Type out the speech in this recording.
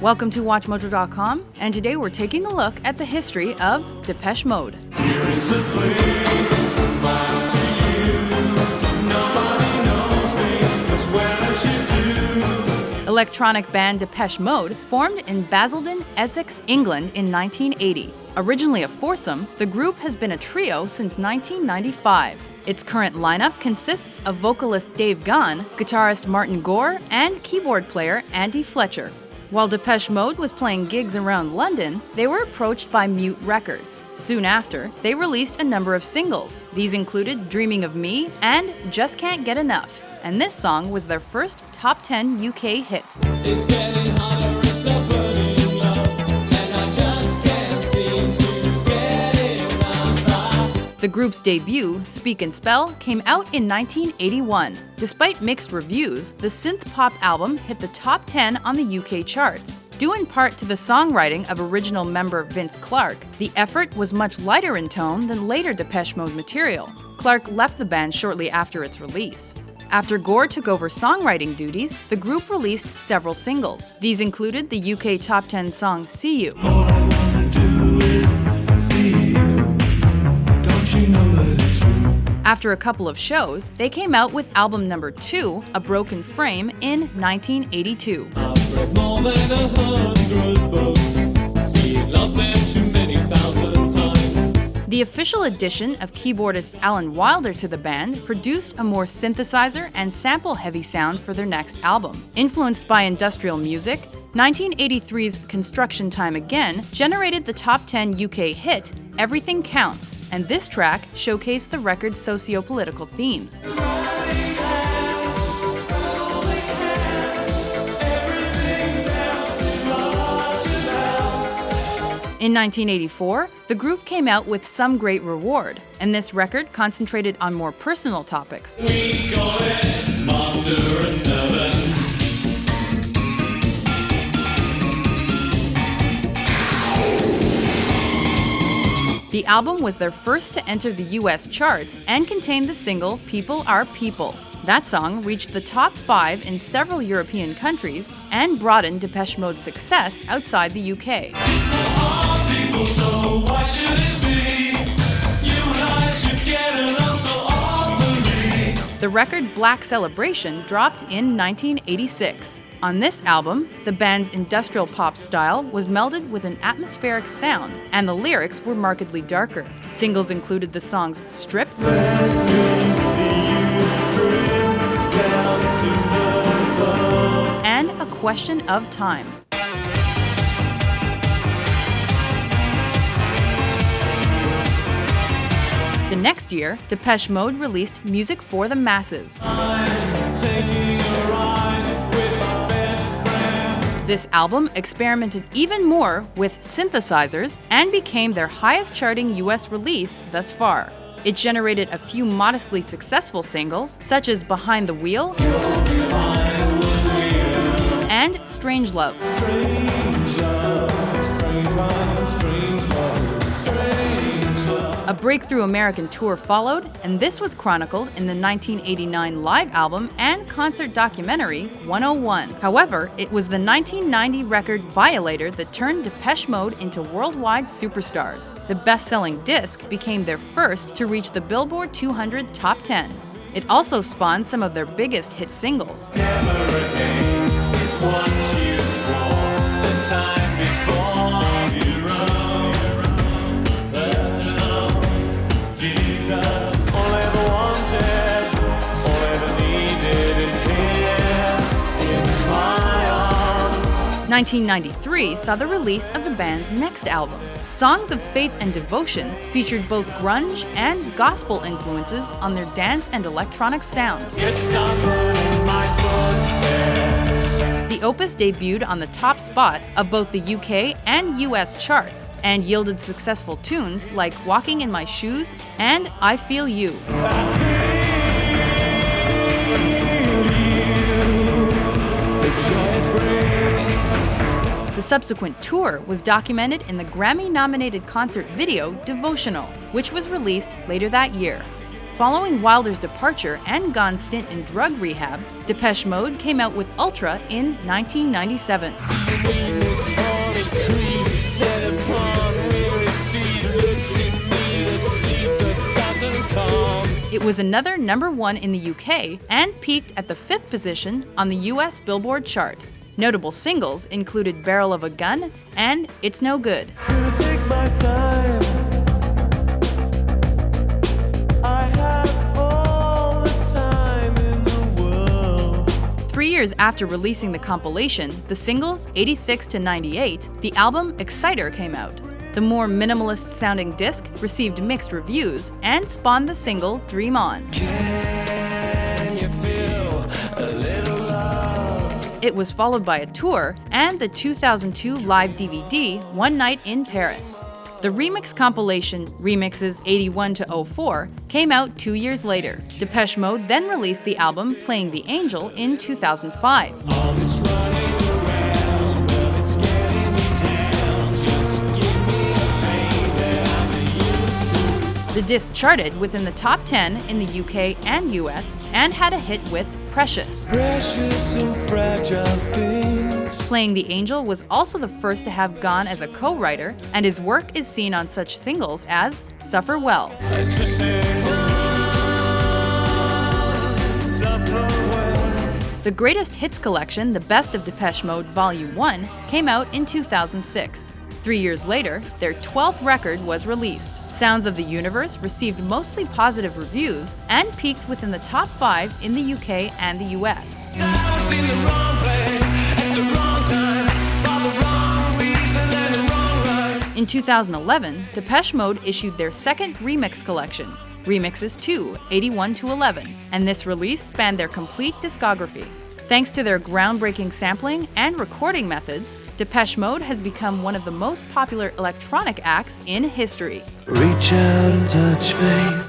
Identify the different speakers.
Speaker 1: Welcome to WatchMojo.com, and today we're taking a look at the history of Depeche Mode.
Speaker 2: Here is a place belongs to you. Nobody knows me as well as you do.
Speaker 1: Electronic band Depeche Mode formed in Basildon, Essex, England in 1980. Originally a foursome, the group has been a trio since 1995. Its current lineup consists of vocalist Dave Gahan, guitarist Martin Gore, and keyboard player Andy Fletcher. While Depeche Mode was playing gigs around London, they were approached by Mute Records. Soon after, they released a number of singles. These included Dreaming of Me and Just Can't Get Enough, and this song was their first top 10 UK hit.
Speaker 2: It's getting hotter, it's a burning love, and I just can't seem to get enough.
Speaker 1: The group's debut, Speak and Spell, came out in 1981. Despite mixed reviews, the synth-pop album hit the top 10 on the UK charts. Due in part to the songwriting of original member Vince Clarke, the effort was much lighter in tone than later Depeche Mode material. Clarke left the band shortly after its release. After Gore took over songwriting duties, the group released several singles. These included the UK top 10 song See You.
Speaker 2: All I wanna do is see you. Don't you know that it's true?
Speaker 1: After a couple of shows, they came out with album number 2, A Broken Frame, in 1982.
Speaker 2: I've read more than 100 books. See love mentioned many thousand times.
Speaker 1: The official addition of keyboardist Alan Wilder to the band produced a more synthesizer and sample-heavy sound for their next album. Influenced by industrial music, 1983's Construction Time Again generated the top 10 UK hit, Everything Counts, and this track showcased the record's socio-political themes. In 1984, the group came out with Some Great Reward, and this record concentrated on more personal topics.
Speaker 2: We call it Master and Servant.
Speaker 1: The album was their first to enter the US charts and contained the single People Are People. That song reached the top 5 in several European countries and broadened Depeche Mode's success outside the UK.
Speaker 2: People, so why should it be? You and I should get along so awfully.
Speaker 1: The record Black Celebration dropped in 1986. On this album, the band's industrial pop style was melded with an atmospheric sound, and the lyrics were markedly darker. Singles included the songs Stripped and A Question of Time. The next year, Depeche Mode released Music for the Masses.
Speaker 2: I'm taking a ride with my best friend.
Speaker 1: This album experimented even more with synthesizers and became their highest-charting US release thus far. It generated a few modestly successful singles, such as Behind the Wheel and Strangelove. A breakthrough American tour followed, and this was chronicled in the 1989 live album and concert documentary 101. However, it was the 1990 record Violator that turned Depeche Mode into worldwide superstars. The best-selling disc became their first to reach the Billboard 200 Top 10. It also spawned some of their biggest hit singles.
Speaker 2: Never again is what you swore the time before you wrote. Personal Jesus. All I ever wanted, all I ever needed is here in my arms.
Speaker 1: 1993 saw the release of the band's next album. Songs of Faith and Devotion featured both grunge and gospel influences on their dance and electronic sound.
Speaker 2: Yes, stop running my footsteps.
Speaker 1: The opus debuted on the top spot of both the UK and US charts and yielded successful tunes like Walking in My Shoes and I Feel You. The subsequent tour was documented in the Grammy-nominated concert video Devotional, which was released later that year. Following Wilder's departure and Gahan's stint in drug rehab, Depeche Mode came out with Ultra in 1997. It was another #1 in the UK and peaked at the 5th position on the US Billboard chart. Notable singles included Barrel of a Gun and It's No Good.
Speaker 2: Gonna take my time. I have all the time in the world.
Speaker 1: 3 years after releasing the compilation, the singles 86 to 98, the album Exciter came out. The more minimalist-sounding disc received mixed reviews and spawned the single Dream On.
Speaker 2: Can you feel a little love?
Speaker 1: It was followed by a tour and the 2002 live DVD One Night in Paris. The remix compilation Remixes 81 to 04 came out 2 years later. Depeche Mode then released the album Playing the Angel in 2005.
Speaker 2: All this running around, well, it's getting me down. Just give me a pain that I'm used to.
Speaker 1: The disc charted within the top 10 in the UK and US and had a hit with Precious.
Speaker 2: Precious and fragile things.
Speaker 1: Playing the Angel was also the first to have gone as a co-writer, and his work is seen on such singles as Suffer Well.
Speaker 2: I just hang on, suffer well.
Speaker 1: The Greatest Hits collection, The Best of Depeche Mode Volume 1, came out in 2006. 3 years later, their 12th record was released. Sounds of the Universe received mostly positive reviews and peaked within the top 5 in the UK and the US.
Speaker 2: I was in the wrong place at the wrong time for the wrong reason and the wrong right.
Speaker 1: In 2011, Depeche Mode issued their second remix collection, Remixes 2, 81 to 11, and this release spanned their complete discography. Thanks to their groundbreaking sampling and recording methods, Depeche Mode has become one of the most popular electronic acts in history.
Speaker 2: Reach out and touch faith.